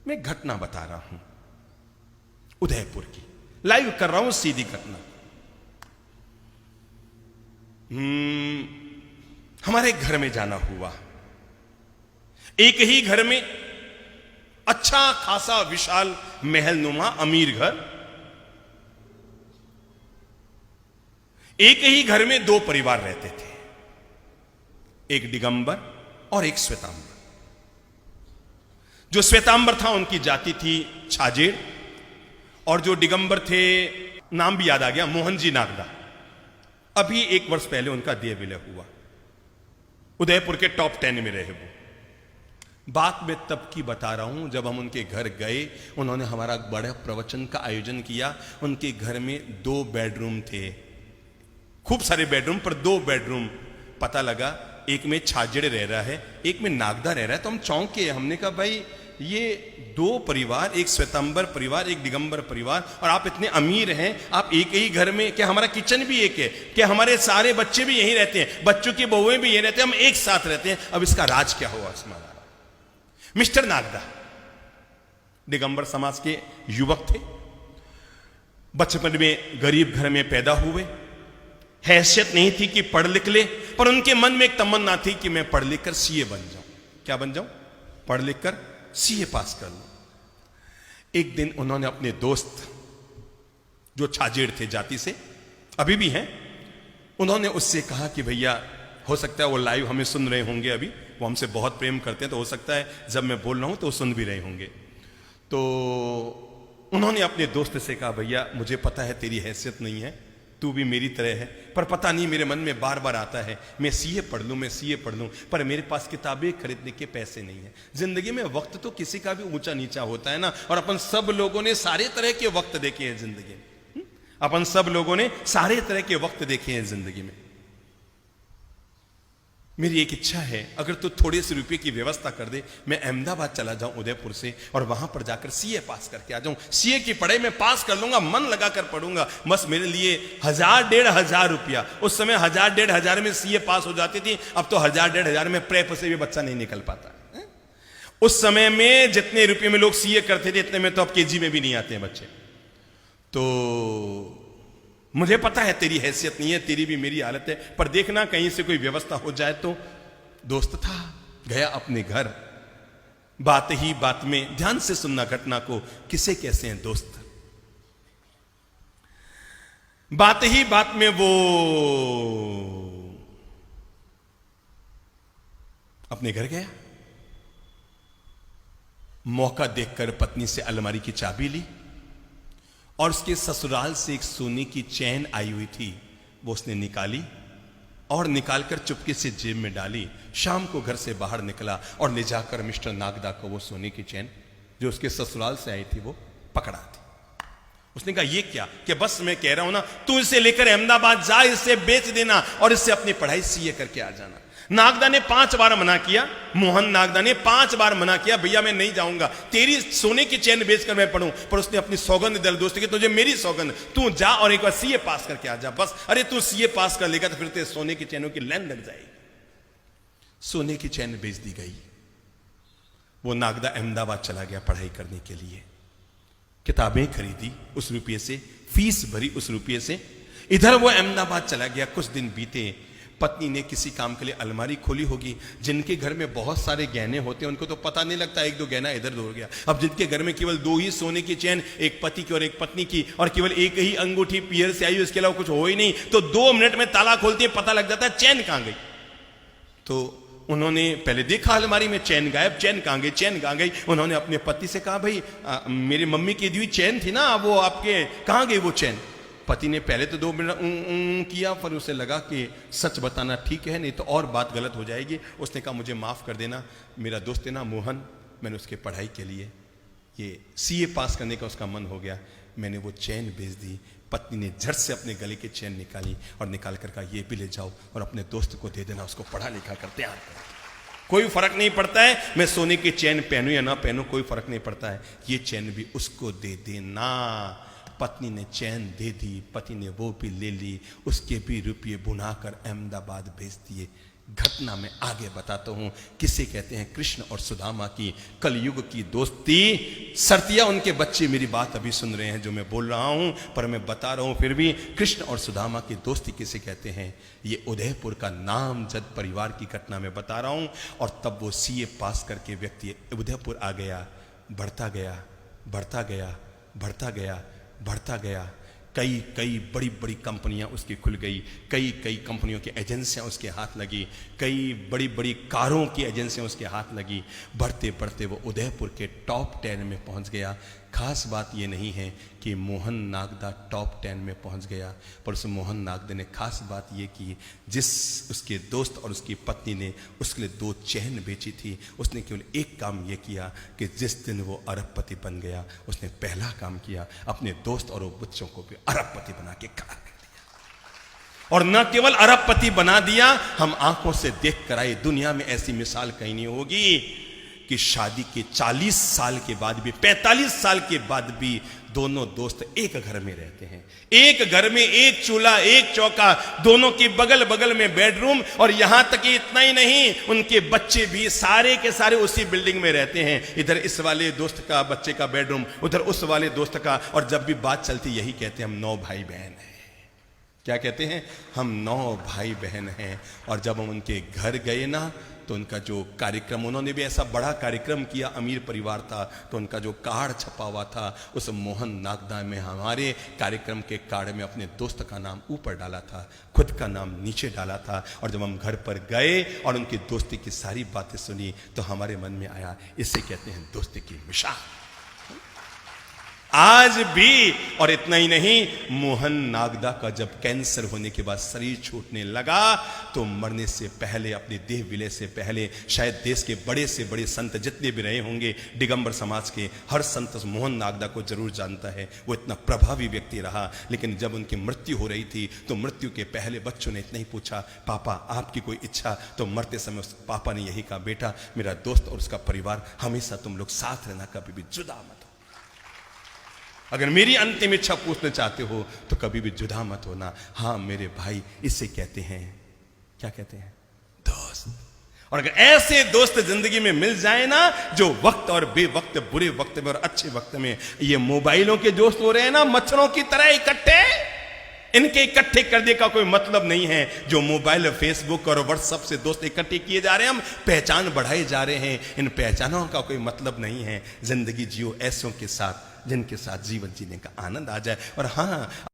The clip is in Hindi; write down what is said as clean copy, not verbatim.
मैं घटना बता रहा हूं उदयपुर की, लाइव कर रहा हूं सीधी घटना। हमारे घर में जाना हुआ, एक ही घर में अच्छा खासा विशाल महलनुमा अमीर घर, एक ही घर में दो परिवार रहते थे, एक दिगंबर और एक श्वेतांबर। जो श्वेतांबर था उनकी जाति थी छाजेड़, और जो दिगंबर थे, नाम भी याद आ गया, मोहन जी नागदा। अभी 1 वर्ष पहले उनका देह विलय हुआ। उदयपुर के टॉप 10 में रहे वो। बात मैं तब की बता रहा हूं जब हम उनके घर गए, उन्होंने हमारा बड़ा प्रवचन का आयोजन किया। उनके घर में 2 बेडरूम थे, खूब सारे बेडरूम, पर 2 बेडरूम पता लगा एक में छाजेड़ रह रहा है, एक में नागदा रह रहा है। तो हम चौंके, हमने कहा भाई ये 2 परिवार, एक श्वेतांबर परिवार, एक दिगंबर परिवार, और आप इतने अमीर हैं, आप एक ही घर में, क्या हमारा किचन भी एक है, क्या हमारे सारे बच्चे भी यहीं रहते हैं, बच्चों की बहुएं भी यहीं रहते हैं, हम एक साथ रहते हैं, अब इसका राज क्या हुआ हमारा। मिस्टर नागदा दिगंबर समाज के युवक थे, बचपन में गरीब घर में पैदा हुए, हैसियत नहीं थी कि पढ़ लिख ले, पर उनके मन में एक तमन्ना थी कि मैं पढ़ लिख कर सीए बन जाऊं। क्या बन जाऊं? पढ़ लिख कर सीए पास कर लूं। एक दिन उन्होंने अपने दोस्त जो छाजेड़ थे जाति से, अभी भी हैं, उन्होंने उससे कहा कि भैया हो सकता है वो लाइव हमें सुन रहे होंगे, अभी वो हमसे बहुत प्रेम करते हैं, तो हो सकता है जब मैं बोल रहा हूं तो वो सुन भी रहे होंगे। तो उन्होंने अपने दोस्त से कहा भैया मुझे पता है तेरी हैसियत नहीं है, तू भी मेरी तरह है, पर पता नहीं मेरे मन में बार बार आता है मैं सीए पढ़ लूं, मैं सीए पढ़ लूं, पर मेरे पास किताबें खरीदने के पैसे नहीं है। जिंदगी में वक्त तो किसी का भी ऊंचा नीचा होता है ना, और अपन सब लोगों ने सारे तरह के वक्त देखे हैं जिंदगी में, अपन सब लोगों ने सारे तरह के वक्त देखे हैं जिंदगी में। मेरी एक इच्छा है, अगर तू थोड़े से रुपए की व्यवस्था कर दे, मैं अहमदाबाद चला जाऊं उदयपुर से, और वहां पर जाकर सीए पास करके आ जाऊं। सीए की पढ़ाई में पास कर लूंगा, मन लगाकर पढ़ूंगा, बस मेरे लिए 1000-1500 रुपया, उस समय 1000-1500 में सीए पास हो जाती थी, अब तो 1000-1500 में प्रेप से भी बच्चा नहीं निकल पाता। उस समय में जितने रुपये में लोग सीए करते थे, इतने में तो अब केजी में भी नहीं आते हैं बच्चे। तो मुझे पता है तेरी हैसियत नहीं है, तेरी भी मेरी हालत है, पर देखना कहीं से कोई व्यवस्था हो जाए तो। दोस्त था, गया अपने घर। बात ही बात में, ध्यान से सुनना घटना को, किसे कैसे हैं दोस्त। बात ही बात में वो अपने घर गया, मौका देखकर पत्नी से अलमारी की चाबी ली, और उसके ससुराल से एक सोने की चैन आई हुई थी, वो उसने निकाली, और निकालकर चुपके से जेब में डाली। शाम को घर से बाहर निकला और ले जाकर मिस्टर नागदा को वो सोने की चैन जो उसके ससुराल से आई थी वो पकड़ा दी। उसने कहा ये क्या, कि बस मैं कह रहा हूं ना, तू इसे लेकर अहमदाबाद जा, इसे बेच देना और इससे अपनी पढ़ाई सीए करके आ जाना। नागदा ने 5 बार मना किया, मोहन नागदा ने 5 बार मना किया, भैया मैं नहीं जाऊंगा, तेरी सोने की चैन बेचकर मैं पढ़ूं। पर उसने अपनी सौगंध दिल दोस्त की, तुझे मेरी सौगंध, तू जा और एक बार सीए पास करके आ जा बस। अरे तू सीए पास कर लेगा तो फिर तेरे सोने की चैनों की लाइन लग जाएगी। सोने की चैन बेच दी गई। वो नागदा अहमदाबाद चला गया पढ़ाई करने के लिए, किताबें खरीदी उस रुपये से, फीस भरी उस रुपये से। इधर वो अहमदाबाद चला गया। कुछ दिन बीते, पत्नी ने किसी काम के लिए अलमारी खोली होगी। जिनके घर में बहुत सारे गहने होते हैं उनको तो पता नहीं लगता, 1-2 गहना इधर उधर हो गया। अब जिनके घर में केवल 2 ही सोने की चैन, एक पति की और एक पत्नी की, और केवल एक ही अंगूठी पियर से आई, उसके अलावा कुछ हो ही नहीं, तो 2 मिनट में ताला खोलते हैं, पता लग जाता है चैन कहां गई। तो उन्होंने पहले देखा अलमारी में, चैन गायब, चैन कहां गई, चैन कहां गई। उन्होंने अपने पति से कहा भाई मेरी मम्मी की दी हुई चैन थी ना, वो आपके कहां गई वो चैन। पति ने पहले तो 2 मिनट किया, पर उसे लगा कि सच बताना ठीक है, नहीं तो और बात गलत हो जाएगी। उसने कहा मुझे माफ कर देना, मेरा दोस्त है ना मोहन, मैंने उसके पढ़ाई के लिए ये सीए पास करने का उसका मन हो गया, मैंने वो चैन बेच दी। पत्नी ने झट से अपने गले की चैन निकाली और निकाल कर कहा ये भी ले जाओ और अपने दोस्त को दे देना, उसको पढ़ा लिखा कर तैयार कर। कोई फर्क नहीं पड़ता है मैं सोने की चैन पहनूं या ना पहनूं, कोई फर्क नहीं पड़ता है, ये चैन भी उसको दे देना। पत्नी ने चैन दे दी, पति ने वो भी ले ली, उसके भी रुपये बुना कर अहमदाबाद भेज दिए। घटना में आगे बताता हूं किसे कहते हैं कृष्ण और सुदामा की कलयुग की दोस्ती। सर्तिया उनके बच्चे मेरी बात अभी सुन रहे हैं जो मैं बोल रहा हूं, पर मैं बता रहा हूं फिर भी, कृष्ण और सुदामा की दोस्ती किसे कहते हैं। ये उदयपुर का नामजद परिवार की घटना मैं बता रहा हूं। और तब वो सीए पास करके व्यक्ति उदयपुर आ गया, बढ़ता गया, बढ़ता गया, बढ़ता गया, बढ़ता गया। कई कई बड़ी बड़ी कंपनियां उसकी खुल गई, कई कई कंपनियों की एजेंसियां उसके हाथ लगी, कई बड़ी बड़ी कारों की एजेंसियां उसके हाथ लगी। बढ़ते बढ़ते वो उदयपुर के टॉप 10 में पहुंच गया। खास बात ये नहीं है कि मोहन नागदा टॉप 10 में पहुंच गया, पर उस मोहन नागदा ने खास बात ये की, जिस उसके दोस्त और उसकी पत्नी ने उसके लिए 2 चैन बेची थी, उसने केवल एक काम ये किया कि जिस दिन वो अरबपति बन गया, उसने पहला काम किया, अपने दोस्त और वो बच्चों को भी अरबपति बना के खड़ा कर दिया। और न केवल अरबपति बना दिया, हम आंखों से देख कर आए, दुनिया में ऐसी मिसाल कहीं नहीं होगी कि शादी के 40 साल के बाद भी, 45 साल के बाद भी दोनों दोस्त एक घर में रहते हैं, एक घर में एक चूल्हा, एक चौका, दोनों के बगल बगल में बेडरूम। और यहां तक कि इतना ही नहीं, उनके बच्चे भी सारे के सारे उसी बिल्डिंग में रहते हैं। इधर इस वाले दोस्त का बच्चे का बेडरूम, उधर उस वाले दोस्त का। और जब भी बात चलती यही कहते हैं हम 9 भाई बहन हैं। क्या कहते हैं? हम 9 भाई बहन हैं। और जब हम उनके घर गए ना, तो उनका जो कार्यक्रम, उन्होंने भी ऐसा बड़ा कार्यक्रम किया, अमीर परिवार था, तो उनका जो कार्ड छपा हुआ था उस मोहन नागदा में हमारे कार्यक्रम के कार्ड में अपने दोस्त का नाम ऊपर डाला था, खुद का नाम नीचे डाला था। और जब हम घर पर गए और उनकी दोस्ती की सारी बातें सुनी तो हमारे मन में आया, इसे कहते हैं दोस्ती की मिसाल। आज भी। और इतना ही नहीं, मोहन नागदा का जब कैंसर होने के बाद शरीर छूटने लगा, तो मरने से पहले, अपने देह विलय से पहले, शायद देश के बड़े से बड़े संत जितने भी रहे होंगे, दिगंबर समाज के हर संत मोहन नागदा को जरूर जानता है, वो इतना प्रभावी व्यक्ति रहा। लेकिन जब उनकी मृत्यु हो रही थी तो मृत्यु के पहले बच्चों ने इतना ही पूछा, पापा आपकी कोई इच्छा? तो मरते समय उस पापा ने यही कहा, बेटा मेरा दोस्त और उसका परिवार हमेशा तुम लोग साथ रहना, कभी भी जुदा मत। अगर मेरी अंतिम इच्छा पूछना चाहते हो तो कभी भी जुदा मत होना। हाँ मेरे भाई, इसे कहते हैं, क्या कहते हैं? दोस्त। और अगर ऐसे दोस्त जिंदगी में मिल जाए ना, जो वक्त और बेवक्त, बुरे वक्त में और अच्छे वक्त में, ये मोबाइलों के दोस्त हो रहे हैं ना, मच्छरों की तरह इकट्ठे, इनके इकट्ठे करने का कोई मतलब नहीं है। जो मोबाइल, फेसबुक और व्हाट्सएप से दोस्त इकट्ठे किए जा रहे हैं, हम पहचान बढ़ाए जा रहे हैं, इन पहचानों का कोई मतलब नहीं है। जिंदगी जियो ऐसों के साथ जिनके साथ जीवन जीने का आनंद आ जाए। और हाँ,